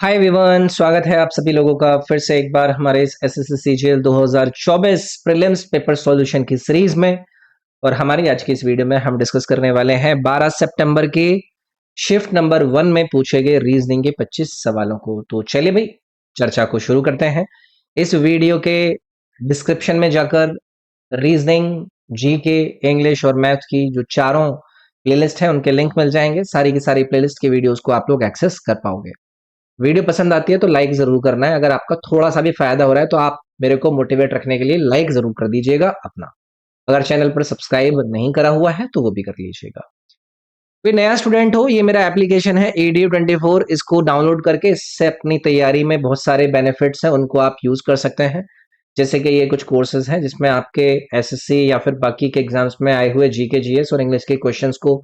Hi everyone, स्वागत है आप सभी लोगों का फिर से एक बार हमारे इस SSC CGL 2024 prelims paper solution की सीरीज में। और हमारी आज की इस वीडियो में हम डिस्कस करने वाले हैं 12 सितंबर के शिफ्ट नंबर 1 में पूछे गए रीजनिंग के 25 सवालों को। तो चलिए भाई, चर्चा को शुरू करते हैं। इस वीडियो के डिस्क्रिप्शन में जाकर रीजनिंग, जीके, इंग्लिश और मैथ की जो चारों प्लेलिस्ट हैं उनके लिंक मिल जाएंगे। सारी की सारी प्लेलिस्ट की वीडियोस को आप लोग एक्सेस कर पाओगे। वीडियो पसंद आती है तो लाइक जरूर करना है। अगर आपका थोड़ा सा भी फायदा हो रहा है तो आप मेरे को मोटिवेट रखने के लिए लाइक जरूर कर दीजिएगा अपना। अगर चैनल पर सब्सक्राइब नहीं करा हुआ है तो वो भी कर लीजिएगा। कोई नया स्टूडेंट हो, ये मेरा एप्लीकेशन है ADU24, इसको डाउनलोड करके इससे अपनी तैयारी में बहुत सारे बेनिफिट्स हैं उनको आप यूज कर सकते हैं। जैसे कि ये कुछ कोर्सेज हैं जिसमें आपके एसएससी या फिर बाकी के एग्जाम्स में आए हुए जीके, जीएस और इंग्लिश के क्वेश्चंस को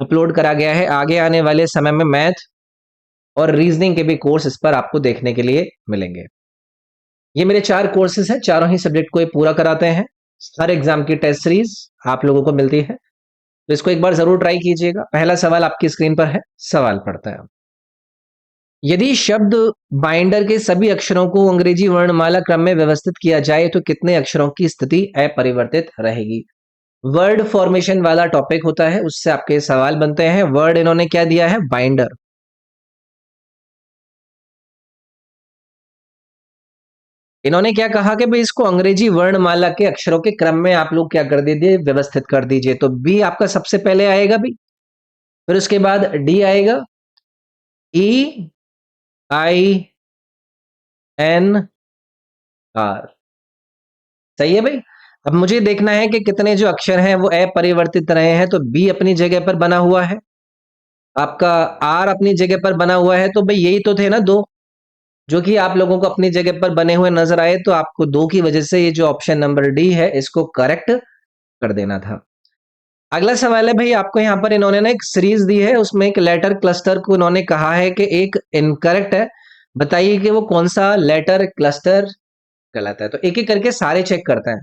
अपलोड करा गया है। आगे आने वाले समय में मैथ और रीजनिंग के भी कोर्स इस पर आपको देखने के लिए मिलेंगे। ये मेरे 4 कोर्सेज हैं, चारों ही सब्जेक्ट को ये पूरा कराते हैं। हर एग्जाम की टेस्ट सीरीज आप लोगों को मिलती है, तो इसको एक बार जरूर ट्राई कीजिएगा। पहला सवाल आपकी स्क्रीन पर है। सवाल पढ़ता है, यदि शब्द बाइंडर के सभी अक्षरों को अंग्रेजी वर्णमाला क्रम में व्यवस्थित किया जाए तो कितने अक्षरों की स्थिति अपरिवर्तित रहेगी। वर्ड फॉर्मेशन वाला टॉपिक होता है, उससे आपके सवाल बनते हैं। वर्ड इन्होंने क्या दिया है, बाइंडर। इन्होंने क्या कहा कि भाई इसको अंग्रेजी वर्णमाला के अक्षरों के क्रम में आप लोग क्या कर दीजिए, व्यवस्थित कर दीजिए। तो बी आपका सबसे पहले आएगा भी, फिर उसके बाद डी आएगा, EINR। सही है भाई। अब मुझे देखना है कि कितने जो अक्षर हैं वो अपरिवर्तित रहे हैं। तो बी अपनी जगह पर बना हुआ है, आपका आर अपनी जगह पर बना हुआ है। तो भाई यही तो थे ना दो, जो कि आप लोगों को अपनी जगह पर बने हुए नजर आए। तो आपको दो की वजह से ये जो ऑप्शन नंबर डी है इसको करेक्ट कर देना था। अगला सवाल है भाई, आपको यहाँ पर इन्होंने ना एक सीरीज दी है, उसमें एक लेटर क्लस्टर को इन्होंने कहा है कि एक इनकरेक्ट है। बताइए कि वो कौन सा लेटर क्लस्टर गलत है। तो एक एक करके सारे चेक करते हैं।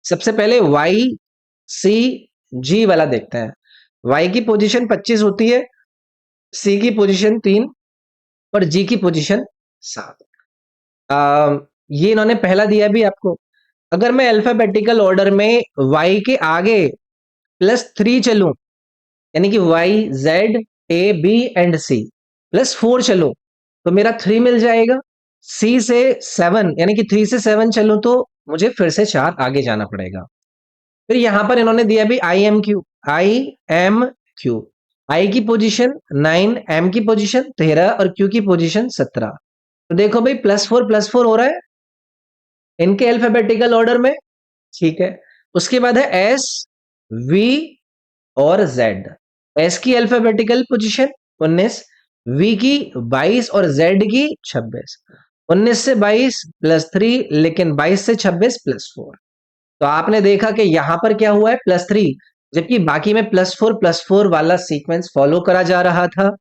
सबसे पहले YCG वाला देखते हैं। Y की पोजीशन 25 होती है, C की पोजीशन 3 और G की पोजीशन 7। ये इन्होंने पहला दिया भी आपको। अगर मैं अल्फाबेटिकल ऑर्डर में Y के आगे +3 चलूं, यानी कि YZ AB and C +4 चलो तो मेरा 3 मिल जाएगा। C से 7 यानी कि 3 से 7 चलूं तो मुझे फिर से 4 आगे जाना पड़ेगा। फिर यहां पर इन्होंने दिया भी IMQ। I की पोजीशन 9, M की पोजीशन 13 और Q की पोजीशन 17। तो देखो भाई +4 हो रहा है इनके अल्फाबेटिकल ऑर्डर में, ठीक है। उसके बाद है S, V और Z। S की अल्फाबेटिकल पोजीशन 19, V की 22 और Z की 26। 19 से 22 +3, लेकिन 22 से 26 +4। तो आपने देखा कि यहां पर क्या हुआ है, +3, जबकि बाकी में +4 वाला सीक्वेंस फॉलो करा जा रहा था।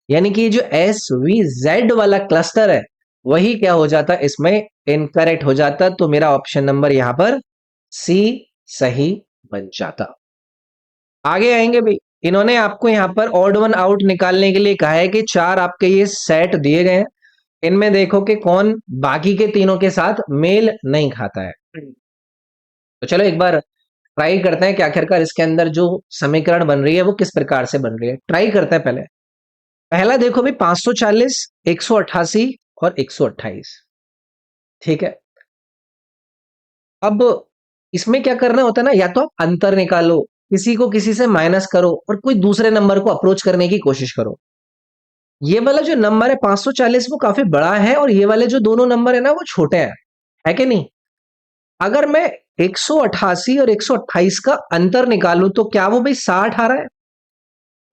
यानी कि जो SVZ वाला क्लस्टर है वही क्या हो जाता, इसमें इनकरेक्ट हो जाता। तो मेरा ऑप्शन नंबर यहां पर C सही बन जाता। आगे आएंगे भाई, इन्होंने आपको यहाँ पर ऑड वन आउट निकालने के लिए कहा है कि 4 आपके ये सेट दिए गए हैं, इनमें देखो कि कौन बाकी के तीनों के साथ मेल नहीं खाता है। तो चलो एक बार ट्राई करते हैं कि आखिरकार इसके अंदर जो समीकरण बन रही है वो किस प्रकार से बन रही है। ट्राई करते हैं। पहले पहला देखो भाई, 540, 188 और 128, ठीक है। अब इसमें क्या करना होता है ना, या तो आप अंतर निकालो, किसी को किसी से माइनस करो और कोई दूसरे नंबर को अप्रोच करने की कोशिश करो। ये वाला जो नंबर है 540 वो काफी बड़ा है और ये वाले जो दोनों नंबर है ना वो छोटे हैं, है कि नहीं। अगर मैं 188 और 128 का अंतर निकालूं तो क्या वो भाई 60 आ रहा है।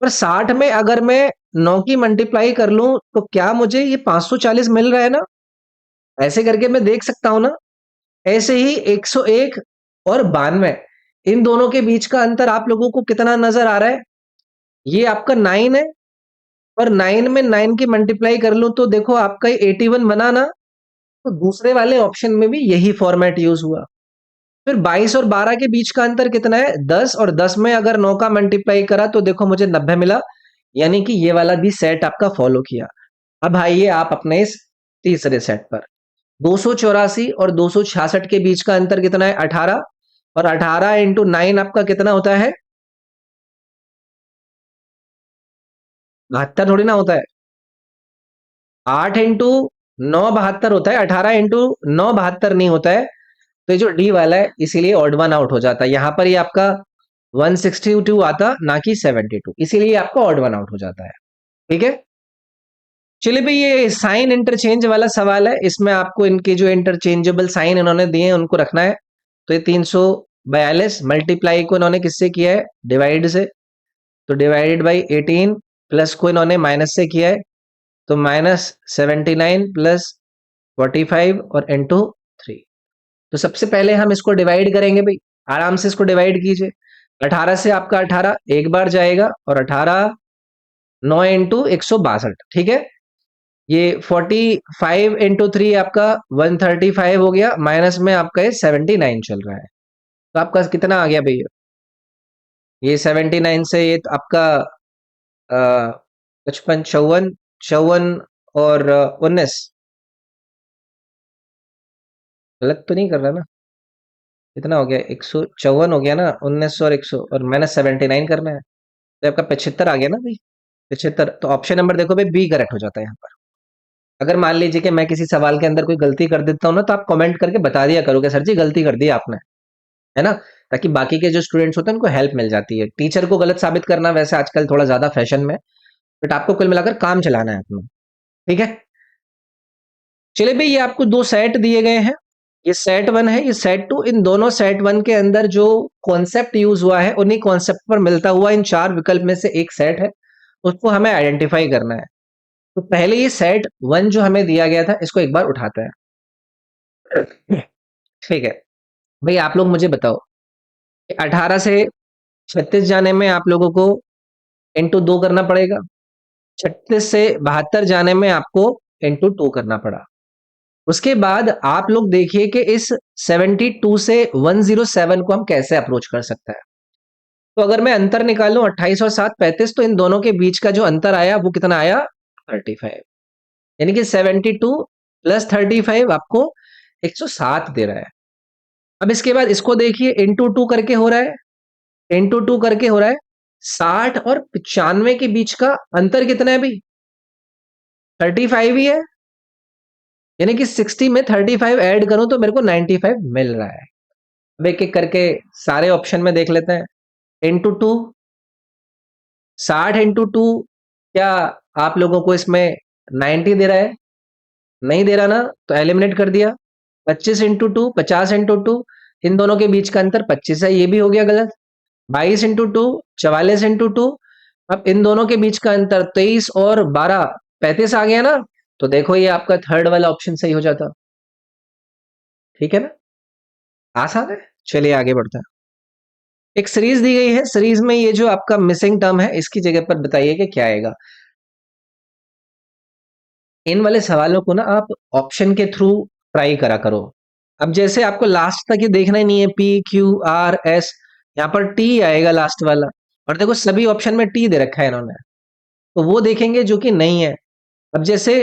पर 60 में अगर मैं 9 की मल्टीप्लाई कर लूं तो क्या मुझे ये 540 मिल रहा है ना। ऐसे करके मैं देख सकता हूं ना। ऐसे ही 101 और 92, इन दोनों के बीच का अंतर आप लोगों को कितना नजर आ रहा है, ये आपका 9 है। और 9 में 9 की मल्टीप्लाई कर लूं तो देखो आपका 81 बना ना। तो दूसरे वाले ऑप्शन में भी यही फॉर्मेट यूज हुआ। फिर 22 और 12 के बीच का अंतर कितना है, 10, और 10 में अगर 9 का मल्टीप्लाई करा तो देखो मुझे 90 मिला। यानी कि ये वाला भी सेट आपका फॉलो किया। अब आइए आप अपने इस तीसरे सेट पर। 284 और 266 के बीच का अंतर कितना है? 18। और 18 इंटू 9 आपका कितना होता है? 72 थोड़ी ना होता है। 8 इंटू 9 72 होता है, 18 इंटू 9 72 नहीं होता है। तो ये जो डी वाला है इसीलिए ऑड वन आउट हो जाता है। यहां पर ये आपका 162 आता ना कि 72, इसीलिए आपका ऑड वन आउट हो जाता है। ठीक है, चलिए भाई ये साइन इंटरचेंज वाला सवाल है, इसमें आपको इनके जो इंटरचेंजेबल साइन इन्होंने दिए हैं उनको रखना है। तो ये 342 मल्टीप्लाई को इन्होंने किससे किया है? डिवाइड से। तो डिवाइडेड बाई 18, प्लस को इन्होंने माइनस से किया है, तो -79 प्लस 45 और इंटू 3। तो सबसे पहले हम इसको डिवाइड करेंगे भाई, आराम से इसको डिवाइड कीजिए। 18 से आपका 18 एक बार जाएगा, और 18 9 इंटू 162, ठीक है। ये 45 इंटू 3 आपका 135 हो गया, माइनस में आपका ये 79 चल रहा है। तो आपका कितना आ गया भैया? ये 79 से ये तो आपका 55 54 54 और 19, गलत तो नहीं कर रहा ना? कितना हो गया? 154 हो गया ना, 19 और 100 और -79 करना है, तो आपका 75 आ गया ना भाई। 75, तो ऑप्शन नंबर देखो भाई बी करेक्ट हो जाता है यहाँ पर। अगर मान लीजिए कि मैं किसी सवाल के अंदर कोई गलती कर देता हूँ ना, तो आप कमेंट करके बता दिया करो कि सर जी गलती कर दी आपने, है ना, ताकि बाकी के जो स्टूडेंट्स होते हैं उनको हेल्प मिल जाती है। टीचर को गलत साबित करना वैसे आजकल थोड़ा ज्यादा फैशन में, बट आपको कुल मिलाकर काम चलाना है अपना। ठीक है, चलिए भाई ये आपको दो सेट दिए गए हैं, ये सेट वन है, ये सेट टू। इन दोनों सेट वन के अंदर जो कॉन्सेप्ट यूज हुआ है उन्हीं कॉन्सेप्ट पर मिलता हुआ इन चार विकल्प में से एक सेट है, उसको हमें आइडेंटिफाई करना है। तो पहले ये सेट वन जो हमें दिया गया था इसको एक बार उठाते हैं। ठीक है भाई, आप लोग मुझे बताओ कि 18 से 36 जाने में आप लोगों को इंटू 2 करना पड़ेगा, 36 से 72 जाने में आपको इंटू 2 करना पड़ा। उसके बाद आप लोग देखिए कि इस 72 से 107 को हम कैसे अप्रोच कर सकते हैं। तो अगर मैं अंतर निकालूं 28 और 7 35, तो इन दोनों के बीच का जो अंतर आया वो कितना आया? 35। यानी कि 72 प्लस 35 आपको 107 दे रहा है। अब इसके बाद इसको देखिए, इंटू टू करके हो रहा है, इंटू टू करके हो रहा है। 60 और 95 के बीच का अंतर कितना है भाई? 35 ही है। यानी कि 60 में 35 ऐड करूं तो मेरे को 95 मिल रहा है। अब एक एक करके सारे ऑप्शन में देख लेते हैं। इंटू टू, 60 इंटू टू, क्या आप लोगों को इसमें 90 दे रहा है? नहीं दे रहा ना, तो एलिमिनेट कर दिया। 25 इंटू टू, 50 इंटू टू, इन दोनों के बीच का अंतर 25 है, ये भी हो गया गलत। 22 इंटू टू, 44 इंटू टू, अब इन दोनों के बीच का अंतर 23 और 12 35 आ गया ना। तो देखो ये आपका थर्ड वाला ऑप्शन सही हो जाता। ठीक है ना, आसान है। चलिए आगे बढ़ते हैं। एक सीरीज दी गई है, सीरीज में ये जो आपका मिसिंग टर्म है इसकी जगह पर बताइए कि क्या आएगा। इन वाले सवालों को ना आप ऑप्शन के थ्रू ट्राई करा करो। अब जैसे आपको लास्ट तक ये देखना ही नहीं है, पी क्यू आर एस, यहाँ पर टी आएगा लास्ट वाला, और देखो सभी ऑप्शन में टी दे रखा है इन्होंने, तो वो देखेंगे जो कि नहीं है। अब जैसे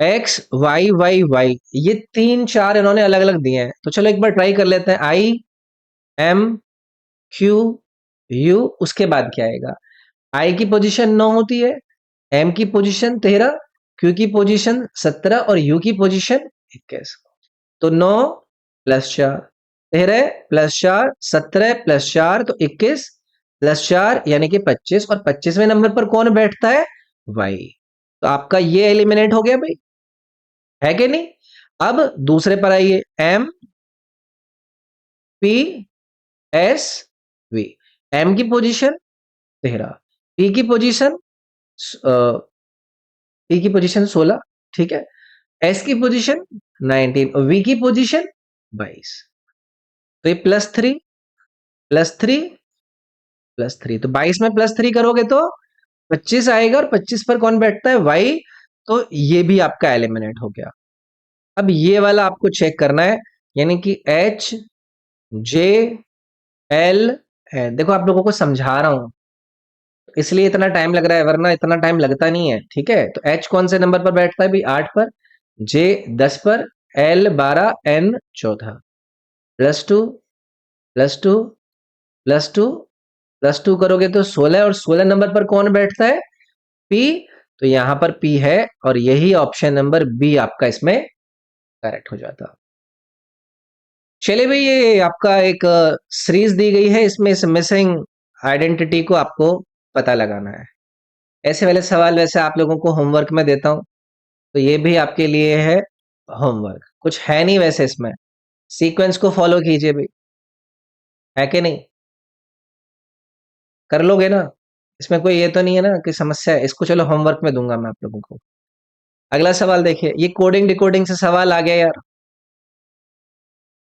एक्स वाई वाई वाई, ये तीन चार इन्होंने अलग अलग दिए हैं, तो चलो एक बार ट्राई कर लेते हैं। आई एम क्यू यू, उसके बाद क्या आएगा? आई की पोजीशन 9 होती है, एम की पोजीशन 13, क्यू की पोजीशन 17 और यू की पोजीशन 21। तो 9 प्लस 4, 13 प्लस 4, 17 प्लस 4, तो 21 प्लस 4 यानी कि 25, और 25वें नंबर पर कौन बैठता है? वाई। तो आपका ये एलिमिनेट हो गया भाई, है कि नहीं? अब दूसरे पर आइए, M P S V. M की पोजीशन 13, पी की पोजीशन पी की पोजीशन 16, ठीक है, एस की पोजीशन 19 और वी की पोजीशन 22। तो ये +3 +3 +3, तो 22 में +3 करोगे तो 25 आएगा, और 25 पर कौन बैठता है? वाई। तो ये भी आपका एलिमिनेट हो गया। अब ये वाला आपको चेक करना है, यानी कि एच जे एल, देखो आप लोगों को समझा रहा हूं, इसलिए इतना टाइम लग रहा है, वरना इतना टाइम लगता नहीं है। ठीक है, तो एच कौन से नंबर पर बैठता है भाई? 8 पर, जे 10 पर, एल 12, एन 14, +2 +2 +2 +2 करोगे तो 16, और 16 नंबर पर कौन बैठता है? पी। तो यहां पर पी है, और यही ऑप्शन नंबर बी आपका इसमें करेक्ट हो जाता। चलिए भाई, ये आपका एक सीरीज दी गई है, इसमें इस मिसिंग आइडेंटिटी को आपको पता लगाना है। ऐसे वाले सवाल वैसे आप लोगों को होमवर्क में देता हूं, तो ये भी आपके लिए है होमवर्क। कुछ है नहीं वैसे इसमें, सीक्वेंस को फॉलो कीजिए भाई, है कि नहीं? कर लोगे ना? इसमें कोई ये तो नहीं है ना कि समस्या है? इसको चलो होमवर्क में दूंगा मैं आप लोगों को। अगला सवाल देखिए, ये कोडिंग डिकोडिंग से सवाल आ गया यार।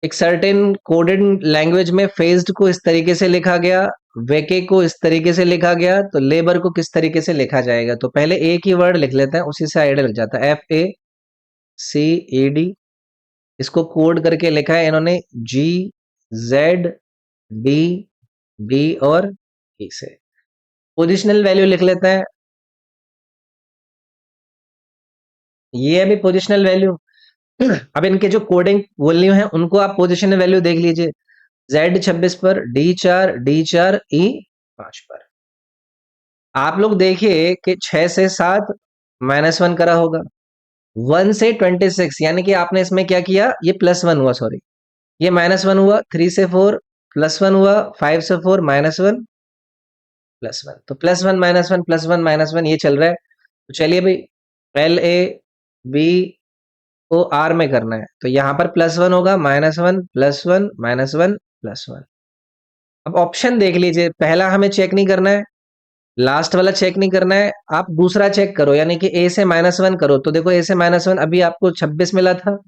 एक सर्टेन कोडेड लैंग्वेज में फेज्ड को इस तरीके से लिखा गया, वेके को इस तरीके से लिखा गया, तो लेबर को किस तरीके से लिखा जाएगा? तो पहले एक ही वर्ड लिख लेते हैं, उसी से आइडिया लग जाता है। FACED, इसको कोड करके लिखा है इन्होंने GZDB और E से। पोजिशनल वैल्यू लिख लेते हैं, ये है भी पोजिशनल वैल्यू। अब इनके जो कोडिंग वैल्यू है उनको आप पोजिशनल वैल्यू देख लीजिए। Z 26 पर, D4 E 5 पर। आप लोग देखिए कि 6 से 7 -1 करा होगा, 1 से 26, यानी कि आपने इसमें क्या किया? ये +1 हुआ, सॉरी, ये -1 हुआ, 3 से 4 +1 हुआ, 5 से 4 -1 +1, तो +1 -1 +1 -1 ये चल रहा है। तो चलिए भाई, LAB को R में करना है, तो यहां पर +1 होगा, -1 +1 -1 +1। अब ऑप्शन देख लीजिए, पहला हमें चेक नहीं करना है, लास्ट वाला चेक नहीं करना है, आप दूसरा चेक करो, यानी कि A से -1 करो। तो देखो, A से -1 अभी आपको 26 मिला था,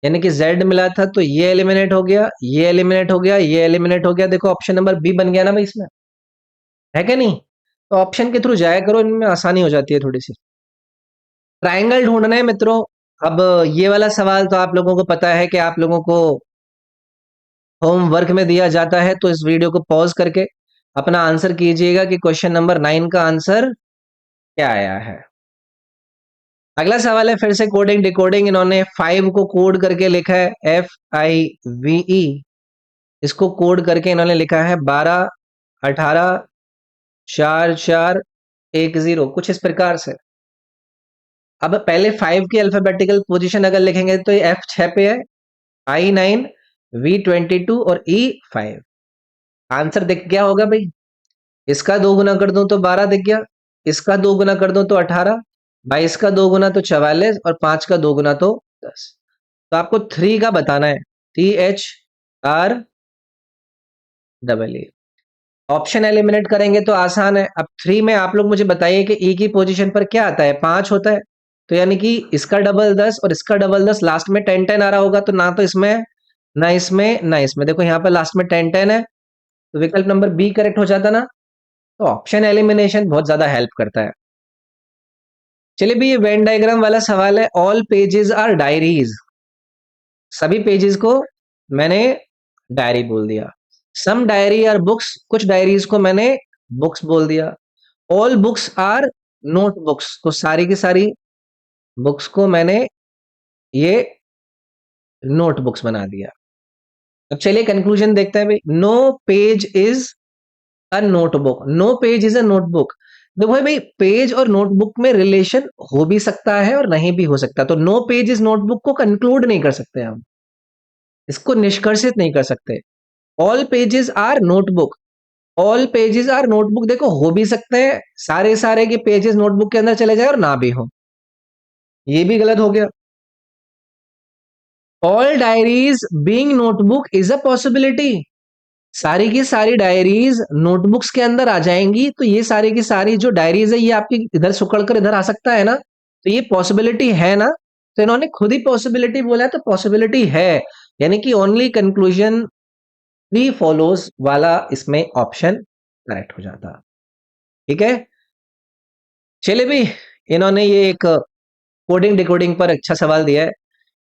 यानी कि Z मिला था, तो ये एलिमिनेट हो गया, ये एलिमिनेट हो गया, ये एलिमिनेट हो गया। देखो ऑप्शन नंबर बी बन गया ना भाई इसमें, है क्या नहीं? तो ऑप्शन के थ्रू जाया करो, इनमें आसानी हो जाती है थोड़ी सी। ट्राइंगल ढूंढना है मित्रों। अब ये वाला सवाल तो आप लोगों को पता है कि आप लोगों को होमवर्क में दिया जाता है, तो इस वीडियो को पॉज करके अपना आंसर कीजिएगा कि क्वेश्चन नंबर 9 का आंसर क्या आया है। अगला सवाल है फिर से कोडिंग डिकोडिंग, इन्होंने 5 को कोड करके लिखा है FIVE, इसको कोड करके इन्होंने लिखा है 12 18 4 4 1 0, कुछ इस प्रकार से। अब पहले 5 की अल्फाबेटिकल पोजीशन अगर लिखेंगे तो ये F6 पे है, I9, V22 और E5। आंसर दिख गया होगा भाई, इसका 2 गुना कर दूं तो 12 दिख गया, इसका 2 गुना कर दूं तो 18, 22 का 2 गुना तो 44, और 5 का 2 गुना तो 10। तो आपको 3 का बताना है, THREE। ऑप्शन एलिमिनेट करेंगे तो आसान है। अब 3 में आप लोग मुझे बताइए कि ई की पोजीशन पर क्या आता है? 5 होता है, तो यानी कि इसका डबल 10 और इसका डबल 10, लास्ट में 10 10 आ रहा होगा, तो ना तो इसमें ना इसमें ना इसमें, देखो यहाँ पर लास्ट में 10 10 है, तो विकल्प नंबर बी करेक्ट हो जाता ना। तो ऑप्शन एलिमिनेशन बहुत ज्यादा हेल्प करता है। चलिए भी, ये वेन डायग्राम वाला सवाल है। ऑल पेजेस आर डायरीज, सभी पेजेस को मैंने डायरी बोल दिया। सम डायरी आर बुक्स, कुछ डायरीज को मैंने बुक्स बोल दिया। ऑल बुक्स आर नोटबुक्स, तो सारी की सारी बुक्स को मैंने ये नोटबुक्स बना दिया। अब चलिए कंक्लूजन देखते हैं भाई। No page is a notebook, no page is a notebook. देखो भाई, पेज और नोटबुक में रिलेशन हो भी सकता है और नहीं भी हो सकता, तो नो पेज इज नोटबुक को कंक्लूड नहीं कर सकते हम, इसको निष्कर्षित नहीं कर सकते। All pages are notebook, all pages are notebook, देखो हो भी सकते हैं सारे सारे के पेजेस नोटबुक के अंदर चले जाए और ना भी हो, ये भी गलत हो गया। All diaries being notebook is a possibility, सारी की सारी डायरीज नोटबुक्स के अंदर आ जाएंगी, तो ये सारी की सारी जो डायरीज है ये आपकी इधर सुकड़ कर इधर आ सकता है ना, तो ये पॉसिबिलिटी है ना। तो इन्होंने खुद ही पॉसिबिलिटी बोला है, तो पॉसिबिलिटी है, यानी कि ओनली कंक्लूजन थ्री फॉलोज वाला इसमें ऑप्शन करेक्ट हो जाता। ठीक है, चलिए भी, इन्होंने ये एक कोडिंग डिकोडिंग पर अच्छा सवाल दिया है।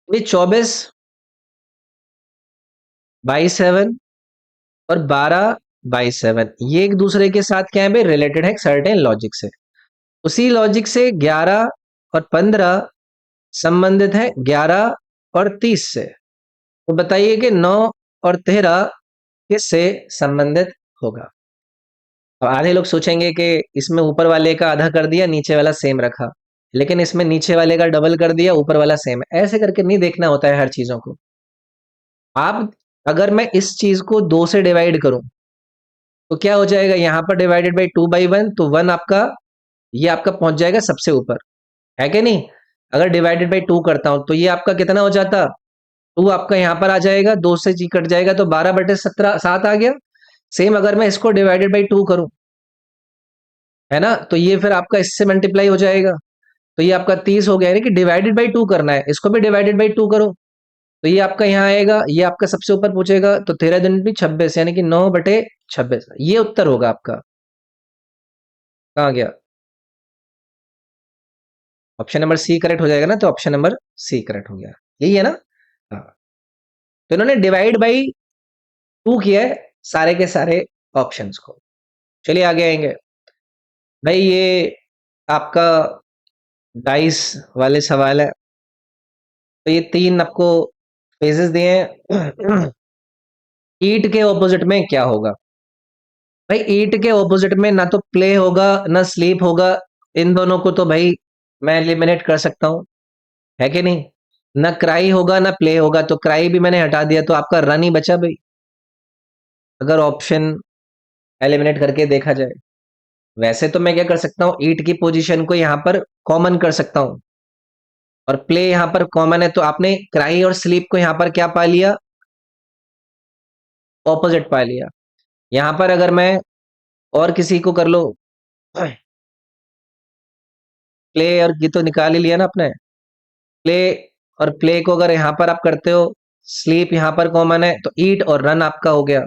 ये 24 बाई 7 और 12 बाई 7, ये एक दूसरे के साथ क्या है भाई, रिलेटेड है सर्टेन लॉजिक से। उसी लॉजिक से 11 और 15 संबंधित है 11 और 30 से। तो बताइए कि 9 और 13 किससे संबंधित होगा। और आधे लोग सोचेंगे कि इसमें ऊपर वाले का आधा कर दिया, नीचे वाला सेम रखा, लेकिन इसमें नीचे वाले का डबल कर दिया, ऊपर वाला सेम। ऐसे करके नहीं देखना होता है हर चीजों को। आप, अगर मैं इस चीज को 2 से डिवाइड करूं तो क्या हो जाएगा, यहां पर डिवाइडेड बाई 2/1, तो 1 आपका, ये आपका पहुंच जाएगा सबसे ऊपर, है कि नहीं। अगर डिवाइडेड बाई 2 करता हूं तो ये आपका कितना हो जाता, 2 आपका यहां पर आ जाएगा, 2 से जी कट जाएगा तो 12/17 7 आ गया। सेम अगर मैं इसको डिवाइडेड बाई 2 करूं, है ना, तो ये फिर आपका इससे मल्टीप्लाई हो जाएगा, तो ये आपका 30 हो गया। यानी कि डिवाइडेड बाई 2 करना है, इसको भी डिवाइडेड बाई 2 करो, तो ये आपका यहाँ आएगा, ये आपका सबसे ऊपर पूछेगा, तो 13 दिन भी 26, यानी कि 9/26, ये उत्तर होगा आपका। कहाँ गया, ऑप्शन नंबर सी करेक्ट हो जाएगा ना, तो ऑप्शन नंबर सी करेक्ट हो गया, यही है ना। हाँ, तो इन्होंने डिवाइड बाई 2 किया है सारे के सारे ऑप्शंस को। चलिए आगे आएंगे भाई, ये आपका डाइस वाले सवाल है। तो ये 3 आपको फेजेस दिए हैं। ईट के ऑपोजिट में क्या होगा भाई, ईट के ऑपोजिट में ना तो प्ले होगा ना स्लीप होगा। इन दोनों को तो भाई मैं एलिमिनेट कर सकता हूं, है कि नहीं। ना क्राई होगा ना प्ले होगा, तो क्राई भी मैंने हटा दिया, तो आपका रन ही बचा भाई, अगर ऑप्शन एलिमिनेट करके देखा जाए। वैसे तो मैं क्या कर सकता हूँ, ईट की पोजीशन को यहाँ पर कॉमन कर सकता हूँ, और प्ले यहाँ पर कॉमन है, तो आपने क्राई और स्लीप को यहाँ पर क्या पा लिया, ऑपोजिट पा लिया। यहाँ पर अगर मैं और किसी को कर लो, प्ले और ये तो निकाल ही लिया ना आपने, प्ले और प्ले को अगर यहां पर आप करते हो, स्लीप यहां पर कॉमन है, तो ईट और रन आपका हो गया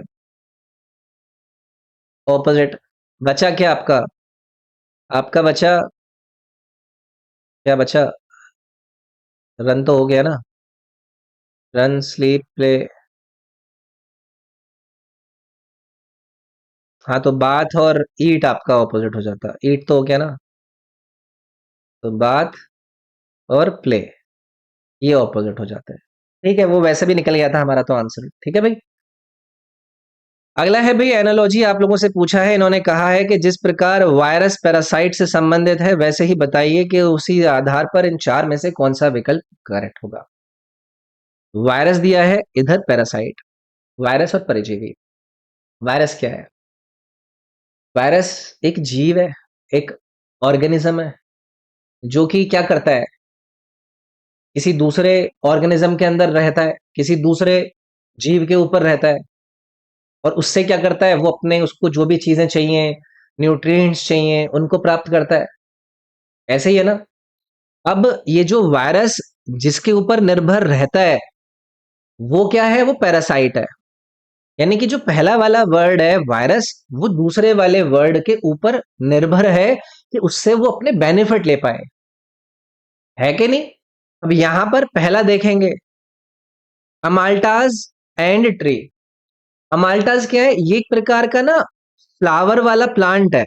ऑपोजिट। बचा क्या आपका, आपका बचा, क्या बचा, रन तो हो गया ना, रन स्लीप प्ले। हाँ, तो बाथ और ईट आपका ऑपोजिट हो जाता, ईट तो हो गया ना, तो बाथ और प्ले ये ऑपोजिट हो जाता है। ठीक है, वो वैसे भी निकल गया था हमारा तो आंसर, ठीक है भाई। अगला है भाई एनालॉजी, आप लोगों से पूछा है, इन्होंने कहा है कि जिस प्रकार वायरस पैरासाइट से संबंधित है, वैसे ही बताइए कि उसी आधार पर इन 4 में से कौन सा विकल्प करेक्ट होगा। वायरस दिया है, इधर पैरासाइट, वायरस और परजीवी। वायरस क्या है, वायरस एक जीव है, एक ऑर्गेनिज्म है, जो कि क्या करता है, किसी दूसरे ऑर्गेनिज्म के अंदर रहता है, किसी दूसरे जीव के ऊपर रहता है, और उससे क्या करता है, वो अपने, उसको जो भी चीजें चाहिए, न्यूट्रिएंट्स चाहिए, उनको प्राप्त करता है। ऐसे ही है ना। अब ये जो वायरस जिसके ऊपर निर्भर रहता है, वो क्या है, वो पैरासाइट है। यानी कि जो पहला वाला वर्ड है वायरस, वो दूसरे वाले वर्ड के ऊपर निर्भर है कि उससे वो अपने बेनिफिट ले पाए, है कि नहीं। अब यहां पर पहला देखेंगे, अमाल्टाज एंड ट्री। अमाल्टाज क्या है, ये एक प्रकार का ना फ्लावर वाला प्लांट है,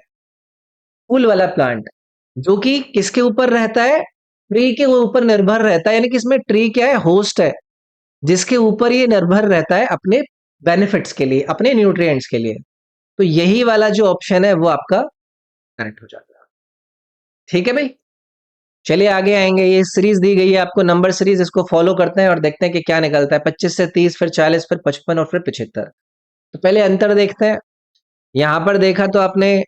फूल वाला प्लांट, जो कि किसके ऊपर रहता है, ट्री के ऊपर निर्भर रहता है। यानी कि इसमें ट्री क्या है, होस्ट है, जिसके ऊपर ये निर्भर रहता है अपने बेनिफिट्स के लिए, अपने न्यूट्रिएंट्स के लिए। तो यही वाला जो ऑप्शन है वो आपका करेक्ट हो जाता है, ठीक है भाई। चलिए आगे आएंगे, ये सीरीज दी गई है आपको, नंबर सीरीज, इसको फॉलो करते हैं और देखते हैं कि क्या निकलता है। 25 से 30, फिर 40, फिर 55 और फिर 75। तो पहले अंतर देखते हैं। यहां पर देखा तो आपने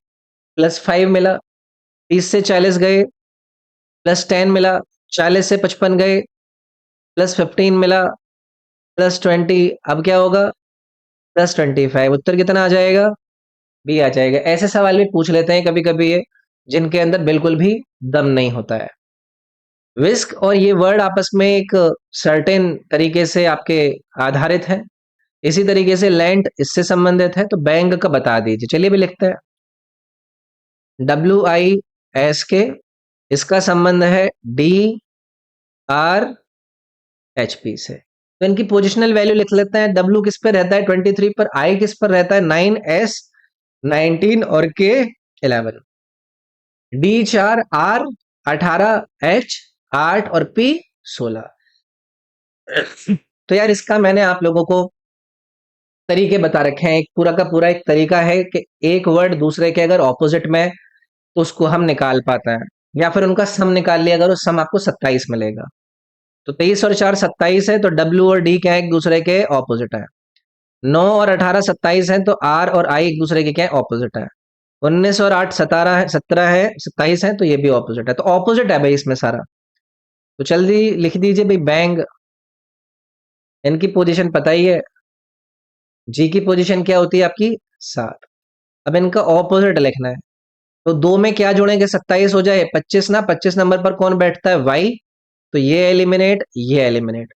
+5 मिला, 30 से 40 गए, +10 मिला, 40 से 55 गए, +15 मिला, +20, अब क्या होगा, +25। उत्तर कितना आ जाएगा, बी आ जाएगा। ऐसे सवाल भी पूछ लेते हैं कभी कभी ये, जिनके अंदर बिल्कुल भी दम नहीं होता है। विस्क और ये वर्ड आपस में एक सर्टेन तरीके से आपके आधारित है। इसी तरीके से लैंड इससे संबंधित है, तो बैंक का बता दीजिए। चलिए भी लिखते हैं, WISK, इसका संबंध है DRHP से। तो इनकी पोजिशनल वैल्यू लिख लेते हैं। W किस पे रहता है 23 पर, I किस पर रहता है 9, S 19 और K 11, D 4, R 18, H 8 और P 16। तो यार इसका मैंने आप लोगों को तरीके बता रखे हैं, एक पूरा का पूरा एक तरीका है कि एक वर्ड दूसरे के अगर ऑपोजिट में तो उसको हम निकाल पाते हैं, या फिर उनका सम निकाल लिया अगर, उस सम आपको 27 मिलेगा। तो 23 और 4 27 है, तो W और D क्या है, एक दूसरे के ऑपोजिट है। 9 और 18 27 है, तो R और I एक दूसरे के क्या है, ऑपोजिट है। 19 और 8 17 है, 17 है, 27 है, तो ये भी ऑपोजिट है। तो ऑपोजिट है भाई इसमें सारा। तो जल्दी लिख दीजिए भाई बैंग। इनकी पोजीशन पता ही है, जी की पोजीशन क्या होती है आपकी 7। अब इनका ऑपोजिट लिखना है, तो दो में क्या जोड़ेंगे, 27 हो जाए 25 ना, 25 नंबर पर कौन बैठता है, वाई, तो ये एलिमिनेट, ये एलिमिनेट।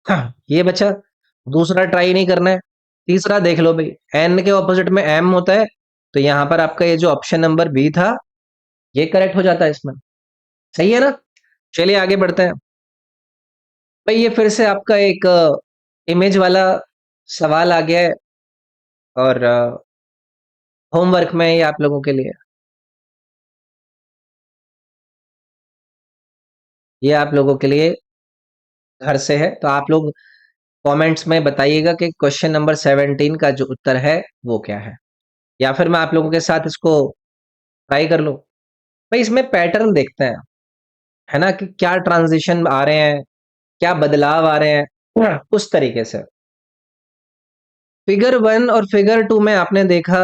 हाँ, ये बचा, दूसरा ट्राई नहीं करना है। तीसरा देख लो भाई, एन के ऑपोजिट में एम होता है, तो यहां पर आपका ये जो ऑप्शन नंबर बी था ये करेक्ट हो जाता है इसमें। सही है ना। चलिए आगे बढ़ते हैं भाई। ये फिर से आपका एक इमेज वाला सवाल आ गया है, और होमवर्क में ये आप लोगों के लिए, ये आप लोगों के लिए घर से है। तो आप लोग कमेंट्स में बताइएगा कि क्वेश्चन नंबर 17 का जो उत्तर है वो क्या है, या फिर मैं आप लोगों के साथ इसको ट्राई कर लूं। भाई इसमें पैटर्न देखते हैं, है ना, कि क्या ट्रांजिशन आ रहे हैं, क्या बदलाव आ रहे हैं, उस तरीके से। फिगर 1 और फिगर 2 में आपने देखा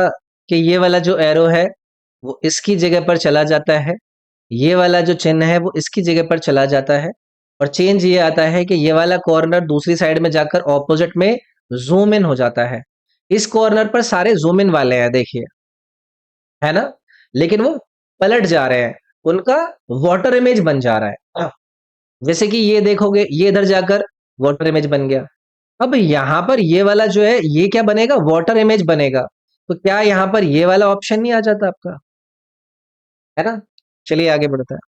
कि ये वाला जो एरो है वो इसकी जगह पर चला जाता है, ये वाला जो चिन्ह है वो इसकी जगह पर चला जाता है, और चेंज ये आता है कि ये वाला कॉर्नर दूसरी साइड में जाकर ऑपोजिट में जूम इन हो जाता है। इस कॉर्नर पर सारे जूम इन वाले हैं देखिए, है ना, लेकिन वो पलट जा रहे हैं, उनका वाटर इमेज बन जा रहा है। जैसे कि ये देखोगे, ये इधर जाकर वाटर इमेज बन गया। अब यहां पर ये वाला जो है ये क्या बनेगा, वाटर इमेज बनेगा। तो क्या यहां पर ये वाला ऑप्शन नहीं आ जाता आपका, है ना। चलिए आगे बढ़ते हैं।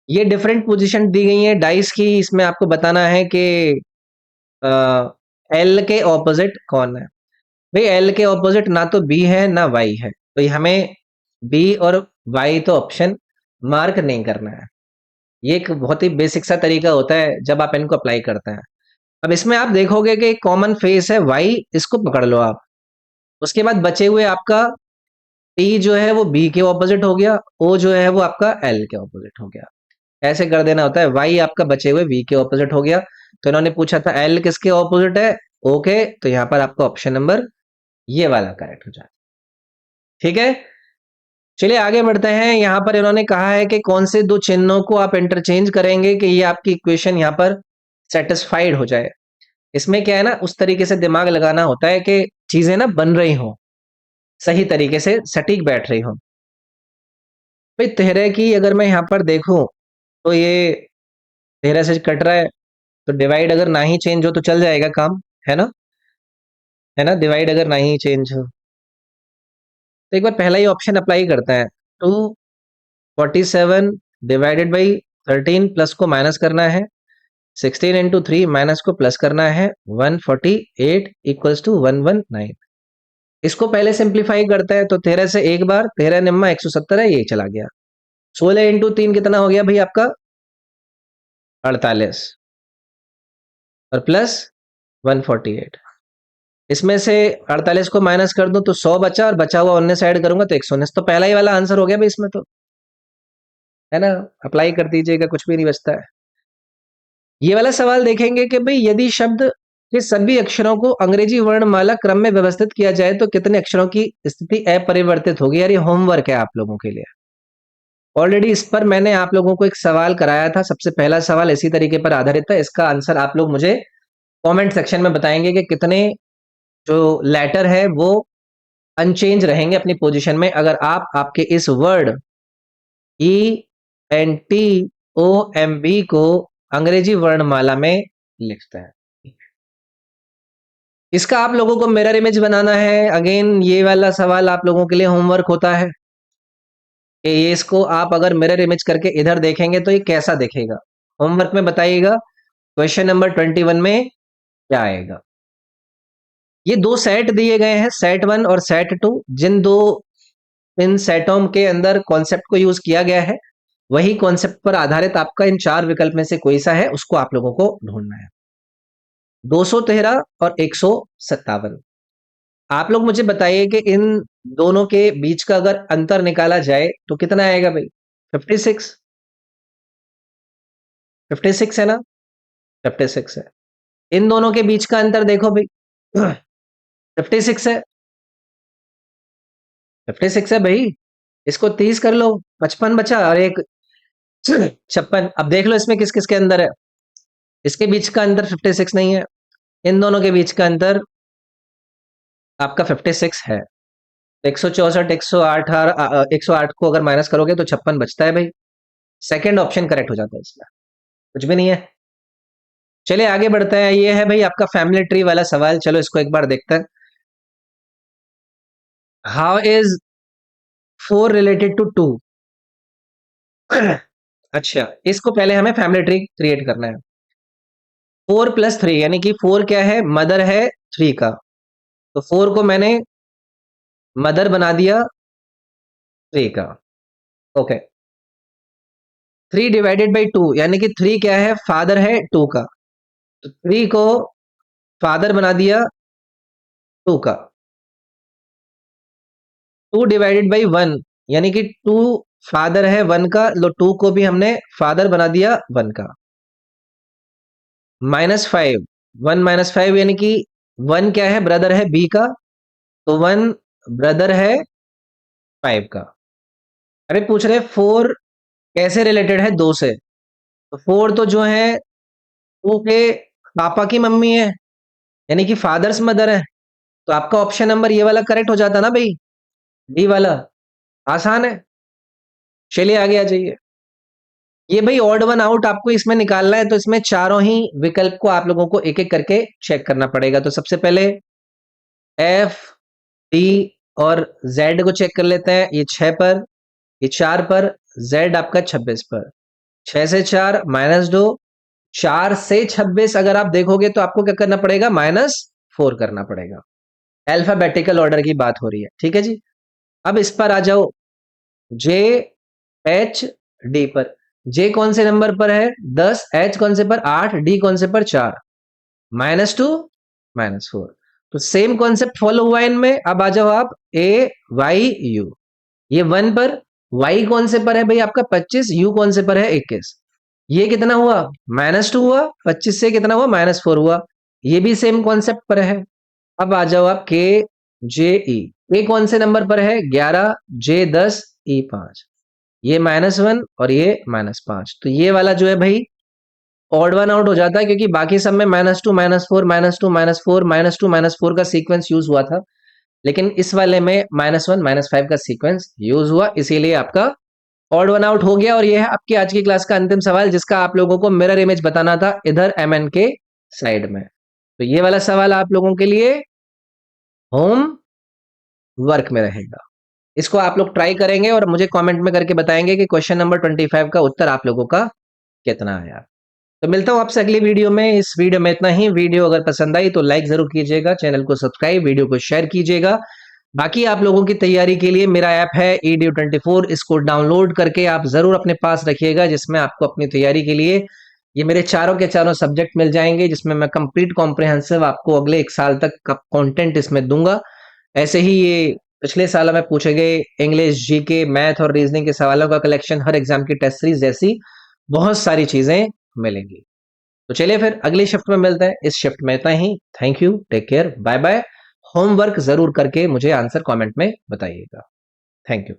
ये डिफरेंट पोजीशन दी गई है डाइस की, इसमें आपको बताना है कि एल के ऑपोजिट कौन है। भाई एल के ऑपोजिट ना तो बी है ना वाई है, तो ये हमें बी और वाई तो ऑप्शन मार्क नहीं करना है। ये एक बहुत ही बेसिक सा तरीका होता है जब आप इनको अप्लाई करते हैं। अब इसमें आप देखोगे कि एक कॉमन फेस है वाई, इसको पकड़ लो आप। उसके बाद बचे हुए आपका पी जो है वो बी के ऑपोजिट हो गया, ओ जो है वो आपका एल के ऑपोजिट हो गया। ऐसे कर देना होता है। वाई आपका बचे हुए वी के ऑपोजिट हो गया। तो इन्होंने पूछा था एल किसके ऑपोजिट है, ओके, तो यहाँ पर आपका ऑप्शन नंबर ये वाला करेक्ट हो जाए। ठीक है, चलिए आगे बढ़ते हैं। यहाँ पर इन्होंने कहा है कि कौन से दो चिन्हों को आप इंटरचेंज करेंगे कि ये आपकी इक्वेशन यहाँ पर सेटिस्फाइड हो जाए। इसमें क्या है ना, उस तरीके से दिमाग लगाना होता है कि चीजें ना बन रही हो, सही तरीके से सटीक बैठ रही हो। भाई तेरह की अगर मैं यहाँ पर देखूं, तो ये 13 से कट रहा है, तो डिवाइड अगर ना ही चेंज हो तो चल जाएगा काम, है ना, है ना, डिवाइड अगर ना ही चेंज हो तो एक बार पहला ही ऑप्शन अप्लाई करते हैं। 247 डिवाइडेड बाई 13 प्लस को माइनस करना है, 16 इंटू 3 माइनस को प्लस करना है, 148 इक्वल्स टू 119। इसको पहले सिंप्लीफाई करते हैं, तो 13 से एक बार, 13 निम्मा 170 है, ये चला गया। 16 इंटू 3 कितना हो गया भाई आपका 48, और प्लस 148। इसमें से 48 को माइनस कर दूं तो 100 बचा, और बचा हुआ 19 ऐड करूंगा तो 119। तो पहला ही वाला आंसर हो गया भाई इसमें तो, है ना। अप्लाई कर दीजिएगा, कुछ भी नहीं बचता है। ये वाला सवाल देखेंगे कि भाई यदि शब्द के सभी अक्षरों को अंग्रेजी वर्णमाला क्रम में व्यवस्थित किया जाए तो कितने अक्षरों की स्थिति अपरिवर्तित होगी। यार ये होमवर्क है आप लोगों के लिए। ऑलरेडी इस पर मैंने आप लोगों को एक सवाल कराया था, सबसे पहला सवाल इसी तरीके पर आधारित था। इसका आंसर आप लोग मुझे कमेंट सेक्शन में बताएंगे कि कितने जो लेटर है वो अनचेंज रहेंगे अपनी पोजीशन में, अगर आप आपके इस वर्ड ENTOMB को अंग्रेजी वर्णमाला में लिखते हैं। इसका आप लोगों को मिरर इमेज बनाना है। अगेन ये वाला सवाल आप लोगों के लिए होमवर्क होता है कि ये इसको आप अगर मिरर इमेज करके इधर देखेंगे तो ये कैसा दिखेगा। होमवर्क में बताइएगा क्वेश्चन नंबर 21 में क्या आएगा? ये दो सेट दिए गए हैं, सेट वन और सेट टू, जिन दो इन सेटों के अंदर कॉन्सेप्ट को यूज किया गया है, वही कॉन्सेप्ट पर आधारित आपका इन चार विकल्प में से कोई सा है उसको आप लोगों को ढूंढना है। 213 और 157। आप लोग मुझे बताइए कि इन दोनों के बीच का अगर अंतर निकाला जाए तो कितना आएगा भाई? 56। 56 है ना? 56 है। इन दोनों के बीच का अंतर देखो भाई। 56 है। 56 है भाई। इसको 30 कर लो, 55 बचा और एक 56। अब देख लो इसमें किस किस के अंदर है। इसके बीच का अंतर 56 नहीं है, इन दोनों के बीच का अंतर आपका 56 है। 164, 108, 108 को अगर माइनस करोगे तो 56 बचता है भाई। सेकंड ऑप्शन करेक्ट हो जाता है इसमें, कुछ भी नहीं है। चलिए आगे बढ़ते हैं। ये है भाई आपका फैमिली ट्री वाला सवाल, चलो इसको एक बार देखते हैं। How is 4 related to 2? अच्छा, इसको पहले हमें फैमिली ट्री क्रिएट करना है। 4 + 3 यानी कि 4 क्या है? मदर है 3 का, तो 4 को मैंने मदर बना दिया 3 का। ओके। 3 डिवाइडेड बाई 2 यानी कि 3 क्या है? फादर है 2 का, तो 3 को फादर बना दिया 2 का। 2 डिवाइडेड बाई 1 यानी कि 2 फादर है 1 का, लो 2 को भी हमने फादर बना दिया 1 का। -5, 1 -5 यानी कि 1 क्या है? ब्रदर है बी का, तो 1 ब्रदर है 5 का। अरे पूछ रहे 4 कैसे रिलेटेड है 2 से, तो 4 तो जो है 2 के पापा की मम्मी है, यानी कि फादर्स मदर है, तो आपका ऑप्शन नंबर ये वाला करेक्ट हो जाता ना भाई, डी वाला। आसान है। चलिए आगे आ जाइए। ये भाई ऑड वन आउट आपको इसमें निकालना है, तो इसमें चारों ही विकल्प को आप लोगों को एक एक करके चेक करना पड़ेगा। तो सबसे पहले एफ, डी और जेड को चेक कर लेते हैं। ये 6 पर, ये 4 पर, जेड आपका 26 पर। 6 से 4 -2, 4 से 26 अगर आप देखोगे तो आपको क्या करना पड़ेगा? -4 करना पड़ेगा। अल्फाबेटिकल ऑर्डर की बात हो रही है, ठीक है जी। अब इस पर आ जाओ, जे, एच, डी पर। जे कौन से नंबर पर है? 10, एच कौन से पर? 8, डी कौन से पर? 4। -2, -4। तो सेम कॉन्सेप्ट फॉलो हुआ इनमें। अब आ जाओ आप ए, वाई, यू। ये 1 पर, वाई कौन से पर है भाई आपका? 25, यू कौन से पर है? 21। ये कितना हुआ? -2 हुआ, 25 से कितना हुआ? -4 हुआ। ये भी सेम कॉन्सेप्ट पर है। अब आ जाओ आप के, जे, ई। ए कौन से नंबर पर है? 11, जे 10, ई 5। ये -1 और ये -5, तो ये वाला जो है भाई ऑड वन आउट हो जाता है, क्योंकि बाकी सब में -2, -4, -2, -4, -2, -4 का सीक्वेंस यूज हुआ था, लेकिन इस वाले में -1, -5 का सीक्वेंस यूज हुआ, इसीलिए आपका ऑड वन आउट हो गया। और ये है आपकी आज की क्लास का अंतिम सवाल, जिसका आप लोगों को मिरर इमेज बताना था इधर MN के साइड में। तो ये वाला सवाल आप लोगों के लिए होम वर्क में रहेगा। इसको आप लोग ट्राई करेंगे और मुझे कमेंट में करके बताएंगे कि क्वेश्चन नंबर 25 का उत्तर आप लोगों का कितना आया। तो मिलता हूँ आपसे अगली वीडियो में। इस वीडियो में इतना ही। वीडियो अगर पसंद आई तो लाइक जरूर कीजिएगा, चैनल को सब्सक्राइब, वीडियो को शेयर कीजिएगा। बाकी आप लोगों की तैयारी के लिए मेरा ऐप है EDU24, इसको डाउनलोड करके आप जरूर अपने पास रखिएगा, जिसमें आपको अपनी तैयारी के लिए ये मेरे चारों के चारों सब्जेक्ट मिल जाएंगे, जिसमें मैं कंप्लीट कॉम्प्रिहेंसिव आपको अगले 1 साल तक का कंटेंट इसमें दूंगा। ऐसे ही ये पिछले साल में पूछे गए इंग्लिश, जीके, मैथ और रीजनिंग के सवालों का कलेक्शन, हर एग्जाम की टेस्ट सीरीज जैसी बहुत सारी चीजें मिलेंगी। तो चलिए फिर अगली शिफ्ट में मिलते हैं। इस शिफ्ट में इतना ही। Thank you, take care, bye bye. Homework जरूर करके मुझे आंसर कमेंट में बताइएगा। Thank you.